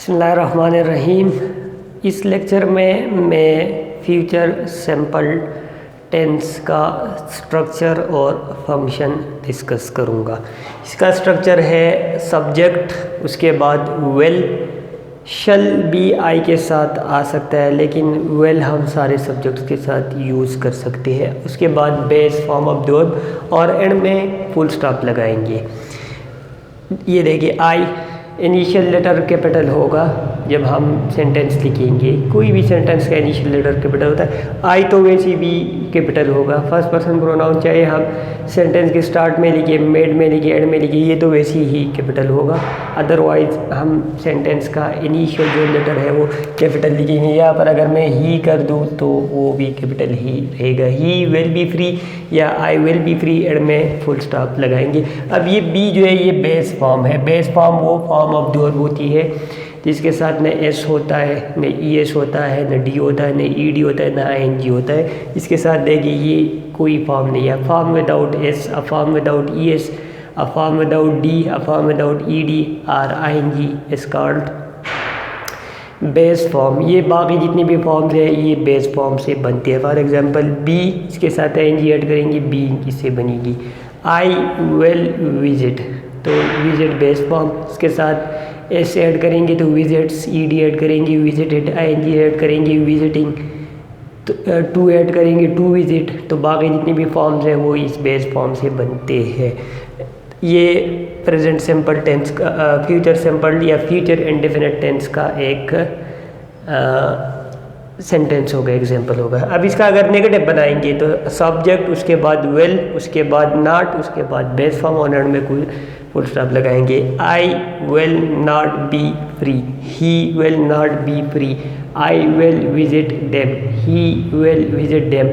बिस्मिल्लाहिर्रहमानिर्रहीम। इस लेक्चर में मैं फ्यूचर सिंपल टेंस का स्ट्रक्चर और फंक्शन डिस्कस करूँगा। इसका स्ट्रक्चर है सब्जेक्ट, उसके बाद वेल, शल भी आई के साथ आ सकता है लेकिन वेल हम सारे सब्जेक्ट्स के साथ यूज़ कर सकते हैं। उसके बाद बेस, फॉर्म ऑफ वर्ब और एंड में फुल स्टॉप लगाएंगे। ये देखिए, आई इनिशियल लेटर कैपिटल होगा जब हम सेंटेंस लिखेंगे। कोई भी सेंटेंस का इनिशियल लेटर कैपिटल होता है। आई तो वैसे भी कैपिटल होगा। फर्स्ट पर्सन प्रोनाउन चाहे हम सेंटेंस के स्टार्ट में लिखे, मिड में लिखे, एंड में लिखे, ये तो वैसे ही कैपिटल होगा। अदरवाइज हम सेंटेंस का इनिशियल जो लेटर है वो कैपिटल लिखेंगे। यहाँ पर अगर मैं ही कर दूँ तो वो भी कैपिटल ही रहेगा। ही विल बी फ्री या I will be free, end में फुल स्टॉप लगाएंगे। अब ये बी जो है ये बेस फॉर्म है। बेस फॉर्म वो फॉर्म ऑफ वर्ब होती है जिसके साथ न एस होता है, न ई एस होता है, न डी होता है, न ई डी होता है, न आई एन जी होता है। इसके साथ देखिए ये कोई फॉर्म नहीं है। Form without S, a form without E S, a form without D, a form without E D or I N G is called base form. ये बाकी जितनी भी फॉर्म्स है ये बेस फॉर्म से बनती है। फॉर एग्जांपल बी, इसके साथ आई एन जी ऐड करेंगे, बी इससे बनेगी। आई विल विजिट, तो विजिट बेस फॉर्म। इसके साथ एस ऐड करेंगे तो विजिट्स, ई डी ऐड करेंगे visited, I N G add करेंगे विजिटिंग, तो टू ऐड करेंगे टू विजिट। तो बाकी जितनी भी फॉर्म्स हैं वो इस बेस फॉर्म से बनते हैं। ये प्रेजेंट सिंपल टेंस का, फ्यूचर सिंपल या फ्यूचर इंडेफिनिट टेंस का एक सेंटेंस होगा, एग्जांपल होगा। अब इसका अगर नेगेटिव बनाएंगे तो सब्जेक्ट, उसके बाद विल, उसके बाद नॉट, उसके बाद बेस फॉर्म और एंड में कोई फुल स्टॉप लगाएंगे। I will not be free, he will not be free, I will visit them, he will visit them.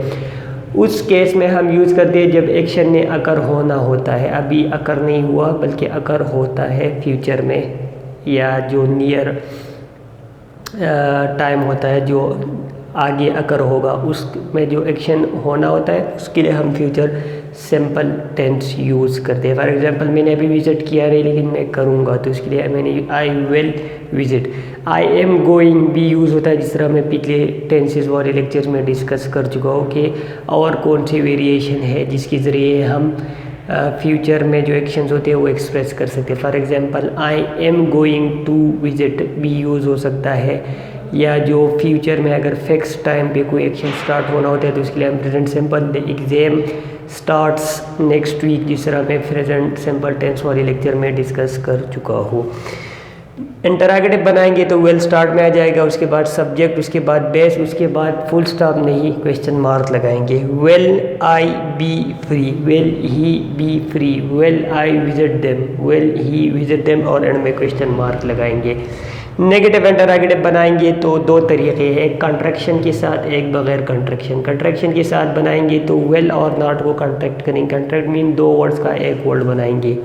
उस केस में हम यूज़ करते हैं जब एक्शन ने अकर होना होता है। अभी अकर नहीं हुआ बल्कि अकर होता है फ्यूचर में, या जो नियर टाइम होता है जो आगे अकर होगा उसमें जो एक्शन होना होता है उसके लिए हम फ्यूचर सिंपल टेंस यूज़ करते हैं। फॉर एग्जांपल मैंने अभी विजिट किया नहीं लेकिन मैं करूँगा तो इसके लिए मैंने आई will visit. I am going भी यूज़ होता है, जिस तरह मैं पिछले टेंसेस वाले लेक्चर्स में डिस्कस कर चुका हूँ कि और कौन सी वेरिएशन है जिसके ज़रिए हम फ्यूचर में जो एक्शंस होते हैं वो एक्सप्रेस कर सकते हैं। For example I am going to visit भी यूज़ हो सकता है, या जो फ्यूचर में अगर फिक्स टाइम पे कोई एक्शन स्टार्ट होना होता है तो उसके लिए हम present simple the exam starts next week, जिस तरह मैं प्रेजेंट सिंपल टेंस वाले लेक्चर में डिस्कस कर चुका हूँ। इंटररोगेटिव बनाएंगे तो वेल स्टार्ट में आ जाएगा, उसके बाद सब्जेक्ट, उसके बाद बेस, उसके बाद फुल स्टॉप नहीं क्वेश्चन मार्क लगाएंगे। Well I be free, well he be free, well I visit them, well he visit them और एंड में क्वेश्चन मार्क लगाएंगे। नेगेटिव इंटररोगेटिव बनाएंगे तो दो तरीके हैं, एक कंट्रैक्शन के साथ, एक बगैर कंट्रैक्शन। कंट्रैक्शन के साथ बनाएंगे तो वेल और नॉट को कंट्रैक्ट करेंगे। कंट्रैक्ट मीन दो वर्ड्स का एक वर्ड बनाएंगे।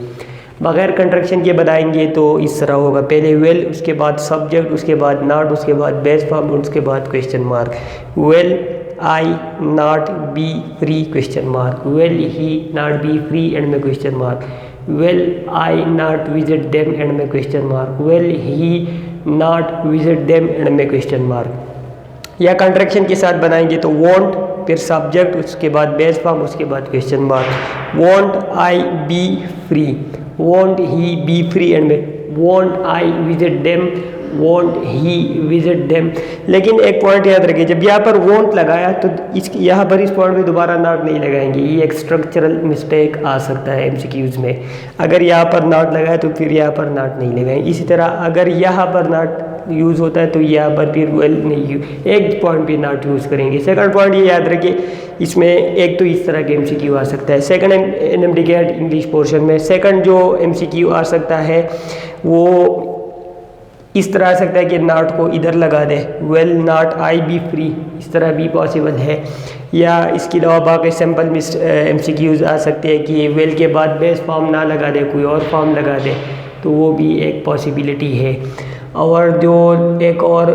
बगैर कंट्रैक्शन के बनाएंगे तो इस तरह होगा, पहले वेल, उसके बाद सब्जेक्ट, उसके बाद नॉट, उसके बाद बेस फॉर्म, उसके बाद question mark. Will I not be free question mark, will he not be free end में question mark, will I not visit them end में question mark, will he not visit them end में question mark. या contraction के साथ बनाएंगे तो want, फिर subject, उसके बाद बेस फॉर्म, उसके बाद question mark. Won't I be free, won't he be free end में won't I visit them, won't he visit them. लेकिन एक पॉइंट याद रखिए, जब यहाँ पर वॉन्ट लगाया तो यहाँ पर इस पॉइंट में दोबारा नॉट नहीं लगाएंगे। ये एक स्ट्रक्चरल मिस्टेक आ सकता है एमसीक्यूज में। अगर यहाँ पर नॉट लगाया तो फिर यहाँ पर नॉट नहीं लगाएंगे। इसी तरह अगर यहाँ पर नॉट यूज़ होता है तो यहाँ पर फिर वेल नहीं, एक पॉइंट पे नॉट यूज़ करेंगे। सेकंड पॉइंट ये याद रखिए, इसमें एक तो इस तरह के एमसीक्यू आ सकता है सेकंड एनएमडीकेट इंग्लिश पोर्शन में। सेकंड जो एमसीक्यू आ सकता है वो इस तरह आ सकता है कि नॉट को इधर लगा दे, will not I be free, इस तरह भी पॉसिबल है। या इसके अलावा बाकी सिंपल एमसीक्यूज आ सकते हैं कि वेल के बाद बेस फॉर्म ना लगा दे, कोई और फॉर्म लगा दे, तो वो भी एक पॉसिबिलिटी है। और जो एक और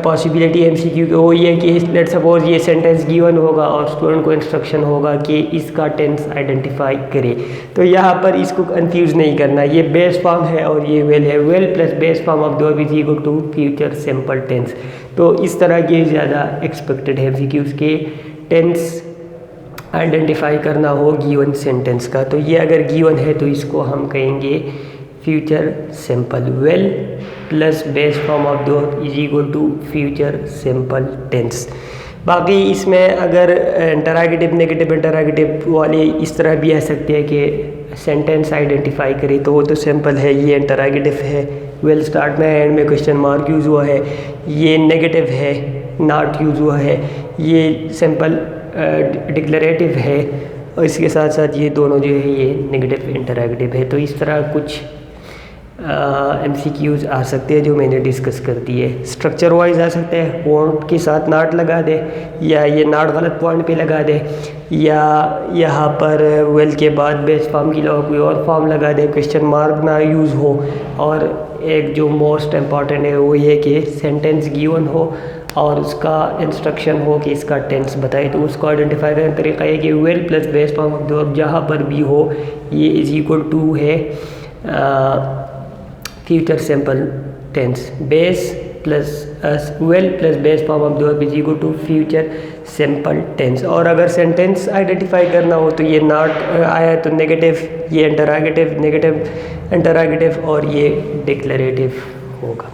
पॉसिबिलिटी एमसीक्यू की वो ये कि लेट सपोज ये सेंटेंस गिवन होगा और स्टूडेंट को इंस्ट्रक्शन होगा कि इसका टेंस आइडेंटिफाई करे, तो यहाँ पर इसको कंफ्यूज नहीं करना, ये बेस फॉर्म है और ये वेल है, will plus base form of the is equal to future simple tense. तो इस तरह के ज़्यादा एक्सपेक्टेड है एमसीक्यूज के टेंस आइडेंटिफाई करना हो गिवन सेंटेंस का। तो ये अगर गिवन है तो इसको हम कहेंगे future simple, will plus base form of दो is equal to future simple tense. बाकी इसमें अगर इंटररोगेटिव नेगेटिव इंटररोगेटिव वाले इस तरह भी आ सकते हैं कि सेंटेंस आइडेंटिफाई करे, तो वो तो सिंपल है, ये इंटररोगेटिव है, वेल स्टार्ट में एंड में क्वेश्चन मार्क यूज़ हुआ है, ये नेगेटिव है, नॉट यूज़ हुआ है, ये सिंपल डिक्लेरेटिव है, और इसके साथ साथ ये दोनों जो है ये नेगेटिव इंटररोगेटिव है। तो इस तरह कुछ एमसीक्यूज आ सकते हैं जो मैंने डिस्कस कर दिए। स्ट्रक्चर वाइज आ सकते हैं, वॉन्ट के साथ नॉट लगा दे, या ये नॉट गलत पॉइंट पे लगा दे, या यहाँ पर वेल के बाद बेस फॉर्म की अलावा कोई और फॉर्म लगा दे, क्वेश्चन मार्क ना यूज़ हो, और एक जो मोस्ट इम्पॉर्टेंट है वो ये कि सेंटेंस गिवन हो और उसका इंस्ट्रक्शन हो कि इसका टेंस बताए, तो उसको आइडेंटिफाई करने का तरीका है कि will plus base form of the जहाँ पर भी हो ये इज इक्वल टू है future simple tense, base plus will plus base form of the is equal to future simple tense. और अगर सेंटेंस आइडेंटिफाई करना हो तो ये नॉट आया तो नेगेटिव, ये इंटररोगेटिव, नेगेटिव इंटररोगेटिव, और ये डिक्लेरेटिव होगा।